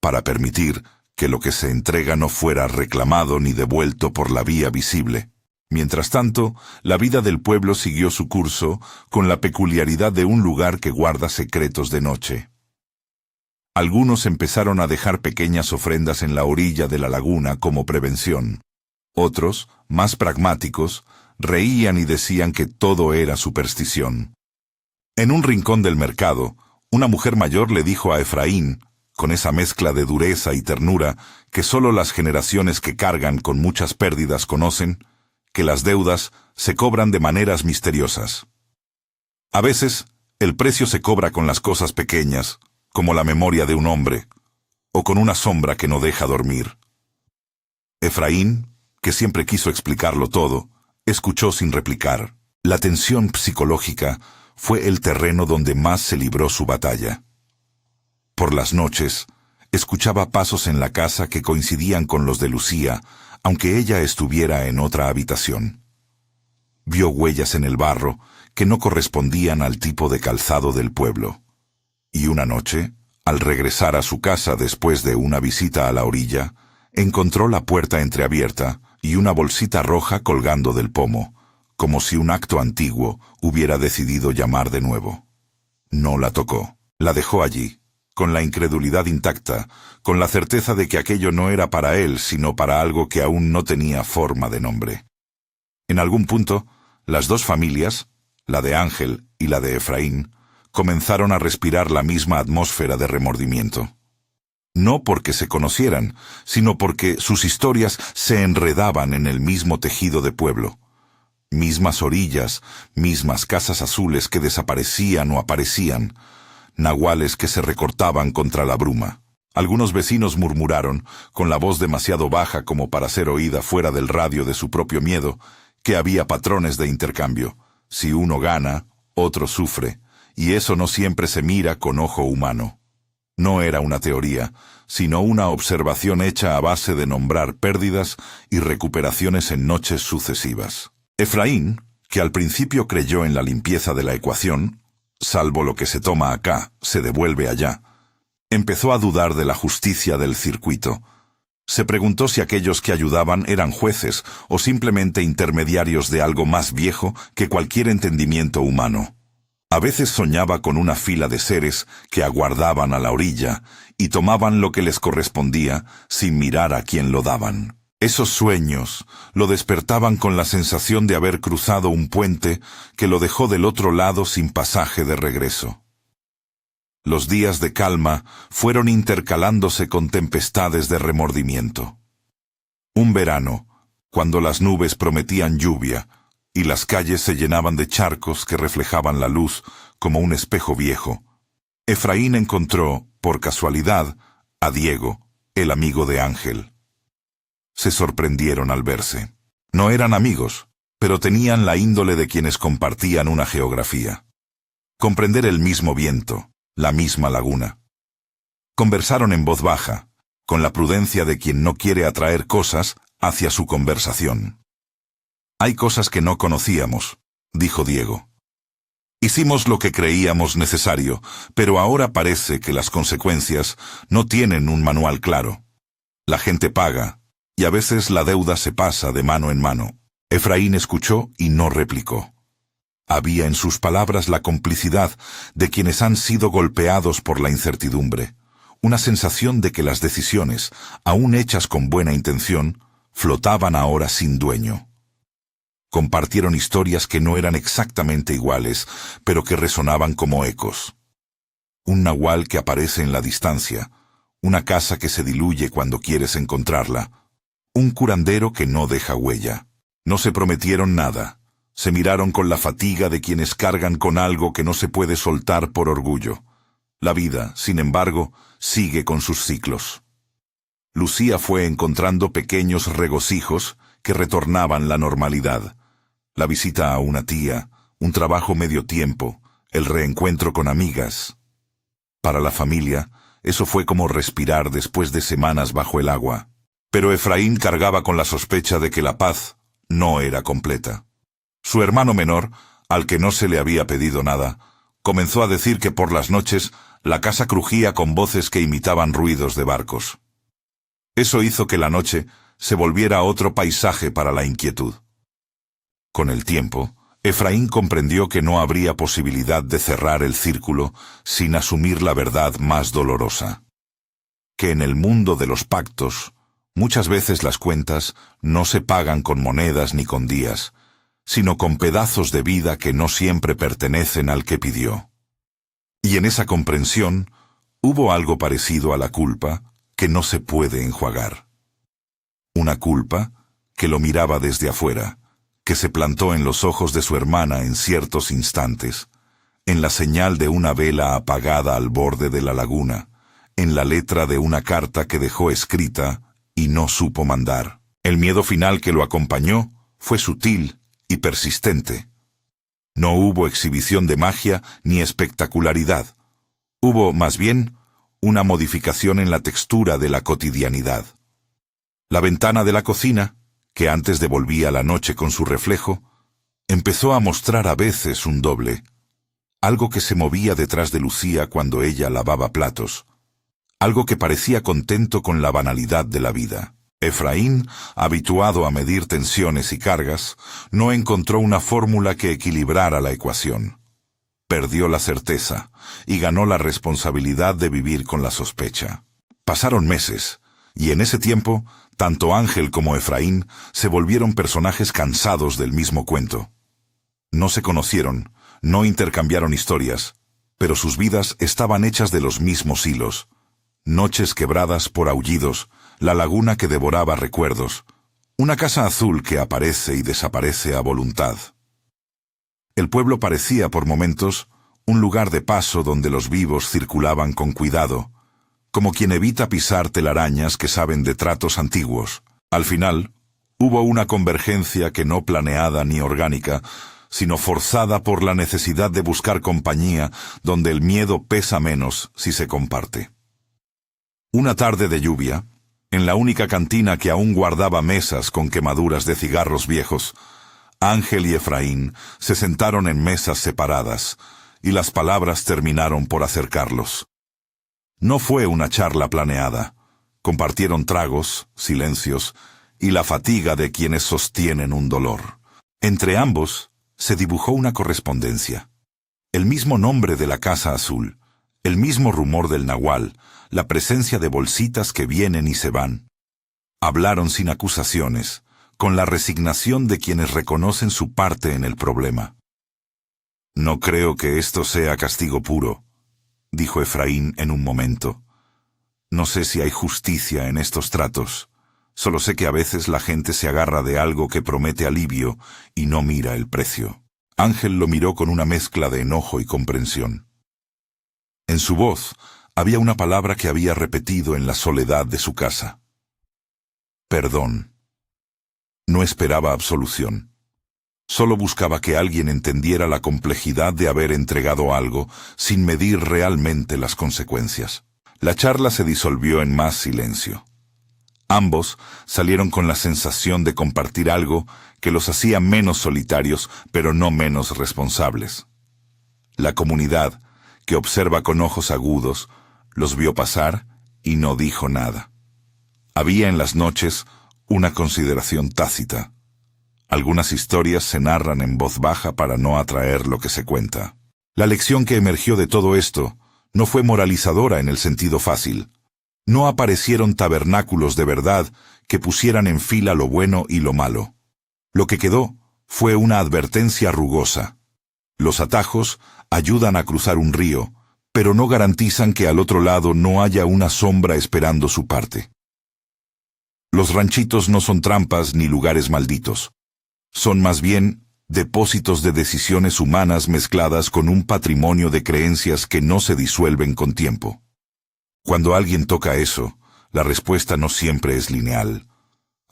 para permitir que lo que se entrega no fuera reclamado ni devuelto por la vía visible. Mientras tanto, la vida del pueblo siguió su curso con la peculiaridad de un lugar que guarda secretos de noche. Algunos empezaron a dejar pequeñas ofrendas en la orilla de la laguna como prevención. Otros, más pragmáticos, reían y decían que todo era superstición. En un rincón del mercado, una mujer mayor le dijo a Efraín, con esa mezcla de dureza y ternura que solo las generaciones que cargan con muchas pérdidas conocen, que las deudas se cobran de maneras misteriosas. A veces, el precio se cobra con las cosas pequeñas, como la memoria de un hombre, o con una sombra que no deja dormir. Efraín, que siempre quiso explicarlo todo, escuchó sin replicar. La tensión psicológica fue el terreno donde más se libró su batalla. Por las noches, escuchaba pasos en la casa que coincidían con los de Lucía, aunque ella estuviera en otra habitación. Vio huellas en el barro que no correspondían al tipo de calzado del pueblo. Y una noche, al regresar a su casa después de una visita a la orilla, encontró la puerta entreabierta y una bolsita roja colgando del pomo, como si un acto antiguo hubiera decidido llamar de nuevo. No la tocó, la dejó allí, con la incredulidad intacta, con la certeza de que aquello no era para él, sino para algo que aún no tenía forma de nombre. En algún punto, las dos familias, la de Ángel y la de Efraín, comenzaron a respirar la misma atmósfera de remordimiento. No porque se conocieran, sino porque sus historias se enredaban en el mismo tejido de pueblo. Mismas orillas, mismas casas azules que desaparecían o aparecían, nahuales que se recortaban contra la bruma. Algunos vecinos murmuraron, con la voz demasiado baja como para ser oída fuera del radio de su propio miedo, que había patrones de intercambio. Si uno gana, otro sufre, y eso no siempre se mira con ojo humano. No era una teoría, sino una observación hecha a base de nombrar pérdidas y recuperaciones en noches sucesivas. Efraín, que al principio creyó en la limpieza de la ecuación, salvo lo que se toma acá, se devuelve allá, empezó a dudar de la justicia del circuito. Se preguntó si aquellos que ayudaban eran jueces o simplemente intermediarios de algo más viejo que cualquier entendimiento humano. A veces soñaba con una fila de seres que aguardaban a la orilla y tomaban lo que les correspondía sin mirar a quién lo daban. Esos sueños lo despertaban con la sensación de haber cruzado un puente que lo dejó del otro lado sin pasaje de regreso. Los días de calma fueron intercalándose con tempestades de remordimiento. Un verano, cuando las nubes prometían lluvia y las calles se llenaban de charcos que reflejaban la luz como un espejo viejo, Efraín encontró, por casualidad, a Diego, el amigo de Ángel. Se sorprendieron al verse. No eran amigos, pero tenían la índole de quienes compartían una geografía. Comprender el mismo viento, la misma laguna. Conversaron en voz baja, con la prudencia de quien no quiere atraer cosas hacia su conversación. «Hay cosas que no conocíamos», dijo Diego. «Hicimos lo que creíamos necesario, pero ahora parece que las consecuencias no tienen un manual claro. La gente paga, y a veces la deuda se pasa de mano en mano». Efraín escuchó y no replicó. Había en sus palabras la complicidad de quienes han sido golpeados por la incertidumbre, una sensación de que las decisiones, aún hechas con buena intención, flotaban ahora sin dueño. Compartieron historias que no eran exactamente iguales, pero que resonaban como ecos. Un nahual que aparece en la distancia, una casa que se diluye cuando quieres encontrarla, un curandero que no deja huella. No se prometieron nada. Se miraron con la fatiga de quienes cargan con algo que no se puede soltar por orgullo. La vida, sin embargo, sigue con sus ciclos. Lucía fue encontrando pequeños regocijos que retornaban la normalidad. La visita a una tía, un trabajo medio tiempo, el reencuentro con amigas. Para la familia, eso fue como respirar después de semanas bajo el agua. Pero Efraín cargaba con la sospecha de que la paz no era completa. Su hermano menor, al que no se le había pedido nada, comenzó a decir que por las noches la casa crujía con voces que imitaban ruidos de barcos. Eso hizo que la noche se volviera otro paisaje para la inquietud. Con el tiempo, Efraín comprendió que no habría posibilidad de cerrar el círculo sin asumir la verdad más dolorosa. Que en el mundo de los pactos, muchas veces las cuentas no se pagan con monedas ni con días, sino con pedazos de vida que no siempre pertenecen al que pidió. Y en esa comprensión hubo algo parecido a la culpa que no se puede enjuagar. Una culpa que lo miraba desde afuera, que se plantó en los ojos de su hermana en ciertos instantes, en la señal de una vela apagada al borde de la laguna, en la letra de una carta que dejó escrita y no supo mandar. El miedo final que lo acompañó fue sutil y persistente. No hubo exhibición de magia ni espectacularidad. Hubo, más bien, una modificación en la textura de la cotidianidad. La ventana de la cocina, que antes devolvía la noche con su reflejo, empezó a mostrar a veces un doble, algo que se movía detrás de Lucía cuando ella lavaba platos, algo que parecía contento con la banalidad de la vida. Efraín, habituado a medir tensiones y cargas, no encontró una fórmula que equilibrara la ecuación. Perdió la certeza y ganó la responsabilidad de vivir con la sospecha. Pasaron meses, y en ese tiempo, tanto Ángel como Efraín se volvieron personajes cansados del mismo cuento. No se conocieron, no intercambiaron historias, pero sus vidas estaban hechas de los mismos hilos. Noches quebradas por aullidos, la laguna que devoraba recuerdos, una casa azul que aparece y desaparece a voluntad. El pueblo parecía por momentos un lugar de paso donde los vivos circulaban con cuidado, como quien evita pisar telarañas que saben de tratos antiguos. Al final, hubo una convergencia que no planeada ni orgánica, sino forzada por la necesidad de buscar compañía donde el miedo pesa menos si se comparte. Una tarde de lluvia, en la única cantina que aún guardaba mesas con quemaduras de cigarros viejos, Ángel y Efraín se sentaron en mesas separadas, y las palabras terminaron por acercarlos. No fue una charla planeada. Compartieron tragos, silencios y la fatiga de quienes sostienen un dolor. Entre ambos se dibujó una correspondencia. El mismo nombre de la Casa Azul, el mismo rumor del nahual, la presencia de bolsitas que vienen y se van. Hablaron sin acusaciones, con la resignación de quienes reconocen su parte en el problema. «No creo que esto sea castigo puro», dijo Efraín en un momento. «No sé si hay justicia en estos tratos. Solo sé que a veces la gente se agarra de algo que promete alivio y no mira el precio». Ángel lo miró con una mezcla de enojo y comprensión. En su voz había una palabra que había repetido en la soledad de su casa. Perdón. No esperaba absolución. Solo buscaba que alguien entendiera la complejidad de haber entregado algo sin medir realmente las consecuencias. La charla se disolvió en más silencio. Ambos salieron con la sensación de compartir algo que los hacía menos solitarios, pero no menos responsables. La comunidad, que observa con ojos agudos, los vio pasar y no dijo nada. Había en las noches una consideración tácita. Algunas historias se narran en voz baja para no atraer lo que se cuenta. La lección que emergió de todo esto no fue moralizadora en el sentido fácil. No aparecieron tabernáculos de verdad que pusieran en fila lo bueno y lo malo. Lo que quedó fue una advertencia rugosa. Los atajos ayudan a cruzar un río, pero no garantizan que al otro lado no haya una sombra esperando su parte. Los ranchitos no son trampas ni lugares malditos. Son más bien depósitos de decisiones humanas mezcladas con un patrimonio de creencias que no se disuelven con tiempo. Cuando alguien toca eso, la respuesta no siempre es lineal.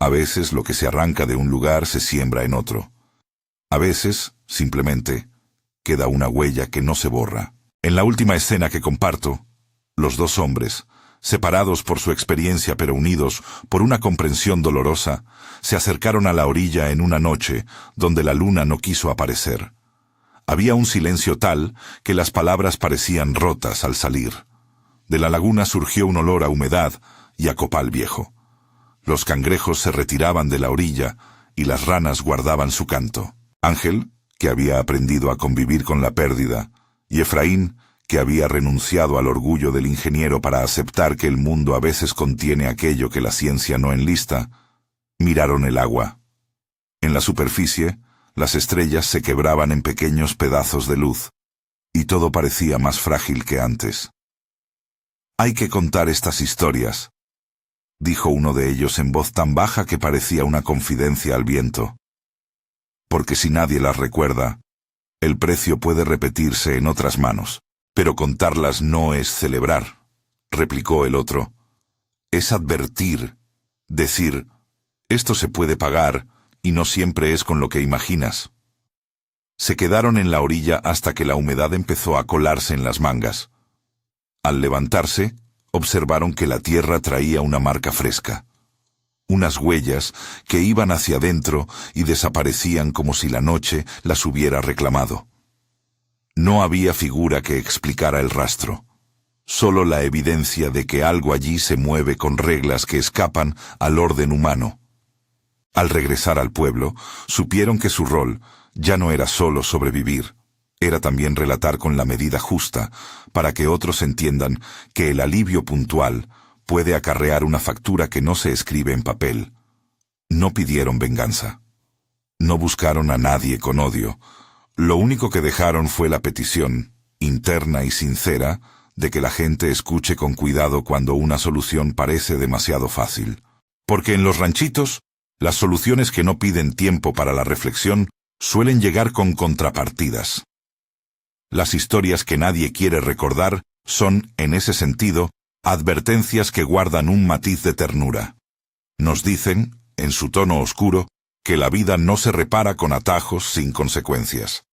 A veces lo que se arranca de un lugar se siembra en otro. A veces, simplemente, queda una huella que no se borra. En la última escena que comparto, los dos hombres, separados por su experiencia pero unidos por una comprensión dolorosa, se acercaron a la orilla en una noche donde la luna no quiso aparecer. Había un silencio tal que las palabras parecían rotas al salir. De la laguna surgió un olor a humedad y a copal viejo. Los cangrejos se retiraban de la orilla y las ranas guardaban su canto. Ángel, que había aprendido a convivir con la pérdida, y Efraín, que había renunciado al orgullo del ingeniero para aceptar que el mundo a veces contiene aquello que la ciencia no enlista, miraron el agua. En la superficie, las estrellas se quebraban en pequeños pedazos de luz, y todo parecía más frágil que antes. «Hay que contar estas historias», dijo uno de ellos en voz tan baja que parecía una confidencia al viento. «Porque si nadie las recuerda, el precio puede repetirse en otras manos». «Pero contarlas no es celebrar», replicó el otro. «Es advertir, decir, esto se puede pagar y no siempre es con lo que imaginas». Se quedaron en la orilla hasta que la humedad empezó a colarse en las mangas. Al levantarse, observaron que la tierra traía una marca fresca. Unas huellas que iban hacia adentro y desaparecían como si la noche las hubiera reclamado. No había figura que explicara el rastro, solo la evidencia de que algo allí se mueve con reglas que escapan al orden humano. Al regresar al pueblo, supieron que su rol ya no era solo sobrevivir, era también relatar con la medida justa para que otros entiendan que el alivio puntual puede acarrear una factura que no se escribe en papel. No pidieron venganza. No buscaron a nadie con odio. Lo único que dejaron fue la petición, interna y sincera, de que la gente escuche con cuidado cuando una solución parece demasiado fácil. Porque en los ranchitos, las soluciones que no piden tiempo para la reflexión suelen llegar con contrapartidas. Las historias que nadie quiere recordar son, en ese sentido, advertencias que guardan un matiz de ternura. Nos dicen, en su tono oscuro, que la vida no se repara con atajos sin consecuencias.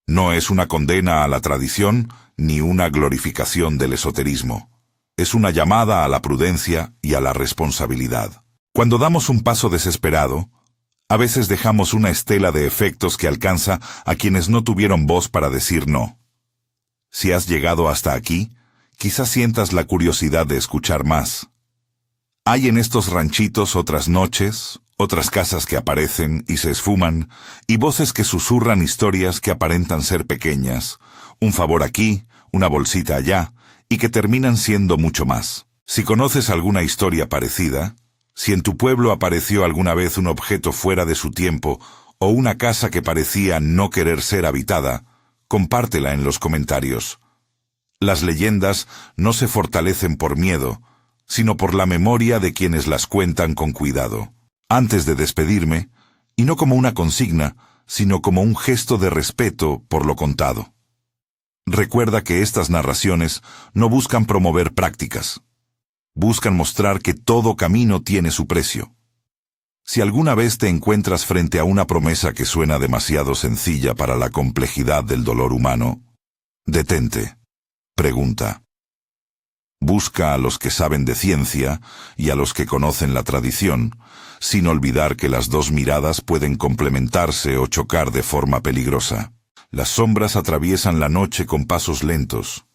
No es una condena a la tradición ni una glorificación del esoterismo. Es una llamada a la prudencia y a la responsabilidad. Cuando damos un paso desesperado, a veces dejamos una estela de efectos que alcanza a quienes no tuvieron voz para decir no. Si has llegado hasta aquí, quizás sientas la curiosidad de escuchar más. Hay en estos ranchitos otras noches, otras casas que aparecen y se esfuman, y voces que susurran historias que aparentan ser pequeñas, un favor aquí, una bolsita allá, y que terminan siendo mucho más. Si conoces alguna historia parecida, si en tu pueblo apareció alguna vez un objeto fuera de su tiempo o una casa que parecía no querer ser habitada, compártela en los comentarios. Las leyendas no se fortalecen por miedo, sino por la memoria de quienes las cuentan con cuidado. Antes de despedirme, y no como una consigna, sino como un gesto de respeto por lo contado. Recuerda que estas narraciones no buscan promover prácticas. Buscan mostrar que todo camino tiene su precio. Si alguna vez te encuentras frente a una promesa que suena demasiado sencilla para la complejidad del dolor humano, detente. Pregunta. Busca a los que saben de ciencia y a los que conocen la tradición, sin olvidar que las dos miradas pueden complementarse o chocar de forma peligrosa. Las sombras atraviesan la noche con pasos lentos.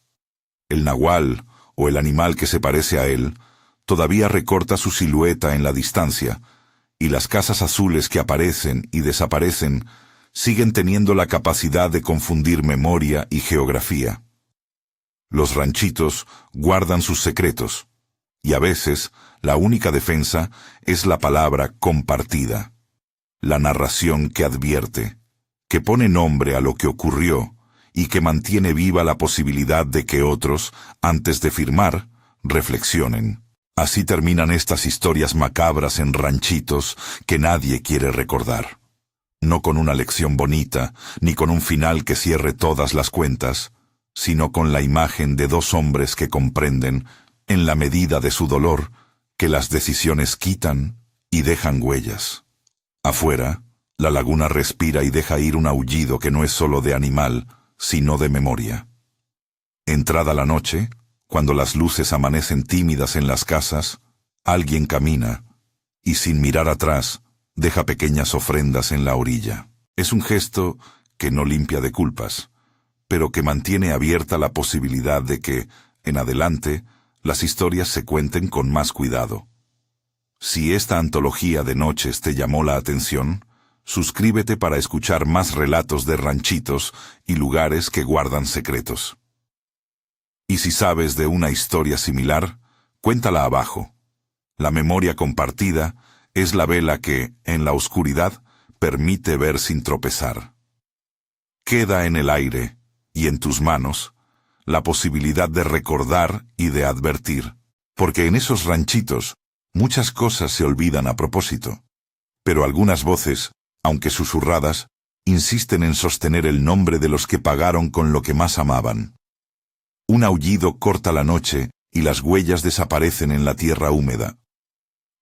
El nahual, o el animal que se parece a él, todavía recorta su silueta en la distancia, y las casas azules que aparecen y desaparecen siguen teniendo la capacidad de confundir memoria y geografía. Los ranchitos guardan sus secretos, y a veces la única defensa es la palabra compartida, la narración que advierte, que pone nombre a lo que ocurrió y que mantiene viva la posibilidad de que otros, antes de firmar, reflexionen. Así terminan estas historias macabras en ranchitos que nadie quiere recordar. No con una lección bonita, ni con un final que cierre todas las cuentas, sino con la imagen de dos hombres que comprenden, en la medida de su dolor, que las decisiones quitan y dejan huellas. Afuera, la laguna respira y deja ir un aullido que no es solo de animal, sino de memoria. Entrada la noche, cuando las luces amanecen tímidas en las casas, alguien camina, y sin mirar atrás, deja pequeñas ofrendas en la orilla. Es un gesto que no limpia de culpas, pero que mantiene abierta la posibilidad de que, en adelante, las historias se cuenten con más cuidado. Si esta antología de noches te llamó la atención, suscríbete para escuchar más relatos de ranchitos y lugares que guardan secretos. Y si sabes de una historia similar, cuéntala abajo. La memoria compartida es la vela que, en la oscuridad, permite ver sin tropezar. Queda en el aire, y en tus manos, la posibilidad de recordar y de advertir, porque en esos ranchitos muchas cosas se olvidan a propósito, pero algunas voces, aunque susurradas, insisten en sostener el nombre de los que pagaron con lo que más amaban. Un aullido corta la noche y las huellas desaparecen en la tierra húmeda.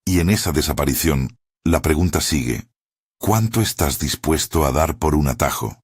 Y en esa desaparición, la pregunta sigue: ¿cuánto estás dispuesto a dar por un atajo?